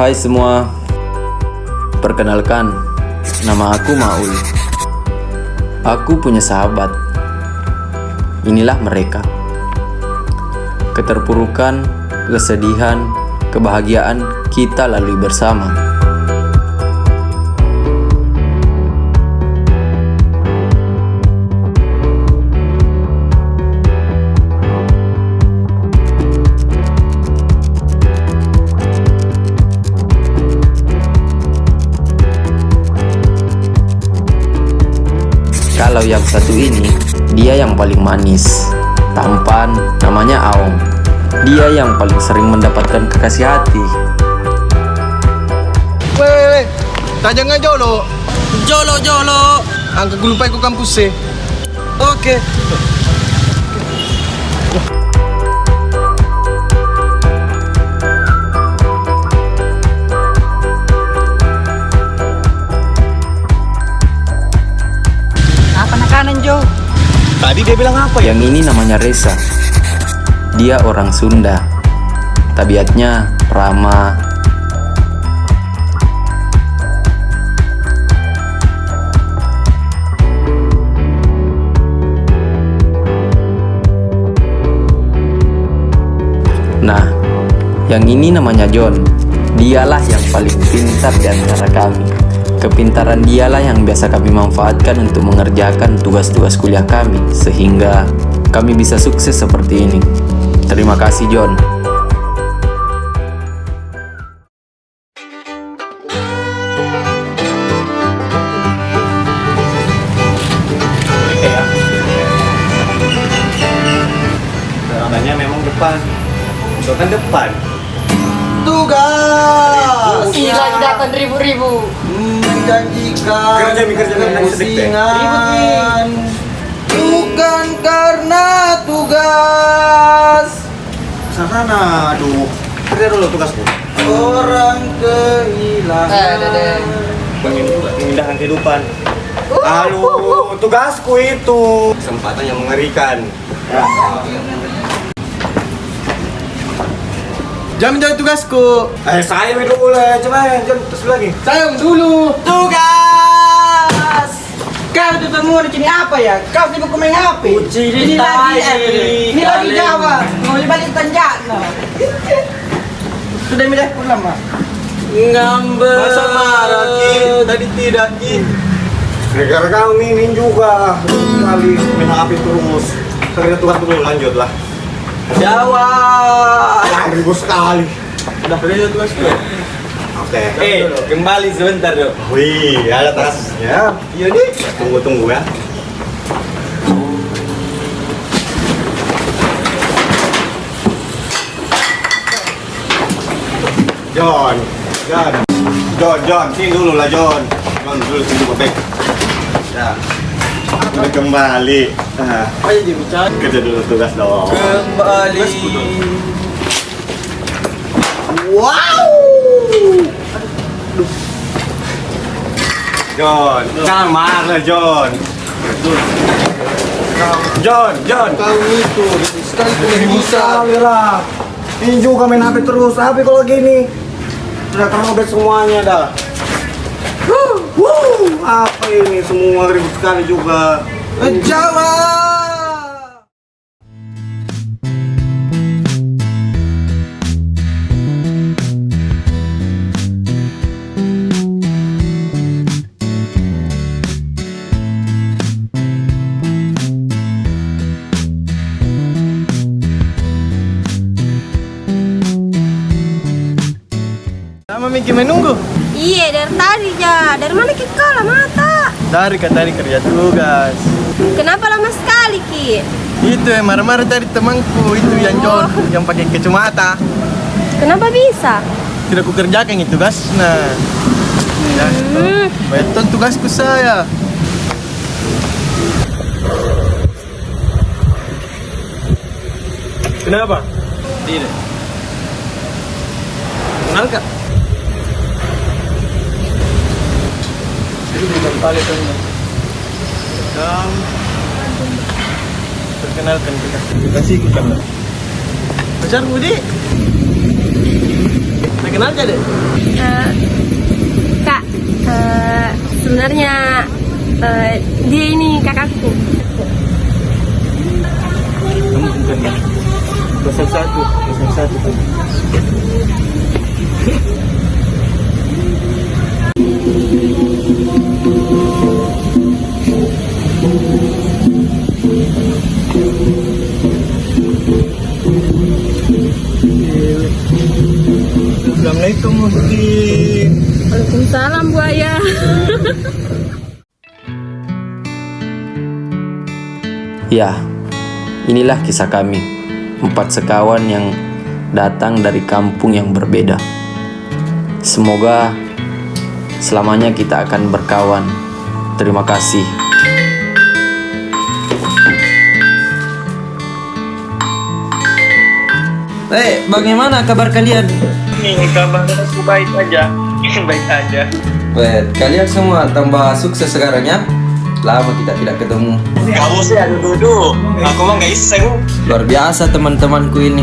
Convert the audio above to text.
Hai semua, perkenalkan, nama aku Maul. Aku punya sahabat. Inilah mereka. Keterpurukan, kesedihan, kebahagiaan kita lalui bersama. Kalau yang satu ini, dia yang paling manis, tampan, namanya Aom. Dia yang paling sering mendapatkan kekasih hati. Weh, tak jangan jolo. Jolo. Angka gue lupa ikut kampus sih. Oke. Apa nakanan Jo? Tadi dia bilang apa ya? Yang ini namanya Reza. Dia orang Sunda. Tabiatnya ramah. Nah, yang ini namanya John. Dialah yang paling pintar di antara kami. Kepintaran dialah yang biasa kami manfaatkan untuk mengerjakan tugas-tugas kuliah kami, sehingga kami bisa sukses seperti ini. Terima kasih, John. Namanya memang depan. Itu kan depan. Tugas. Lagi datang ribu-ribu. Menjanjikan Kerja kepusingan. Bukan karena tugas. Sana, aduh. Kerja dulu tugasku. Orang kehilangan. Memindahkan kehidupan. Lalu tugasku itu kesempatan yang mengerikan. Jangan menjadi tugasku. Saya dulu lah, coba jangan terus lagi. Sayang dulu. Tugas. Kau itu semua di sini apa ya? Kau sibuk main HP. Ini lagi Jawa. Mau balik Tanjana. Sudah pindah pulang, Mak. Ngambek. Masa marah, Ki? Tadi tidak, Ki. Gara-gara kau ini juga kali main HP terus. Kerja tugas dulu, lanjutlah. Jawa. Ribut sekali. Udah kerja tugas gue. Oke. Kembali sebentar dong. Wih, ada tasnya. Iya nih. Tunggu ya. John, sini dulu lah John dulu sini bebek. Ya. Udah kembali. Ayo dibicara. Kerja dulu tugas dong. Kembali. Wow. John, jangan marah John. John. Kau itu sekali bisa. lah. Ini juga main HP terus. HP kalau gini udah terobet semuanya dah. Apa ini semua ribut sekali juga. Jawa. Lama Miki menunggu. Iya, dari tadi ya. Dari mana Ki kala mata? Dari tadi kerja tugas. Kenapa lama sekali Ki? Itu yang marah-marah tadi temanku itu yang John yang pakai kacamata. Kenapa bisa? Tidak ku kerjakan itu tugas. Nah, betul tugasku saya. Kenapa? Tidak. Kenal kak? Jadi bukan paling teman. Perkenalkan kita. Kasih kita. Pacar Budi. Perkenalkan deh. Kak, sebenarnya dia ini kakakku. Kamu bukan ya? 01. Assalamualaikum Musti. Waalaikumsalam buaya. Ya, inilah kisah kami, 4 sekawan yang datang dari kampung yang berbeda. Semoga selamanya kita akan berkawan. Terima kasih. Bagaimana kabar kalian? Ini kabar aku baik aja. Baik aja. Kalian semua tambah sukses sekarang ya. Lama kita tidak ketemu. Kamu sih ada duduk. Aku mah nggak iseng. Luar biasa teman-temanku ini.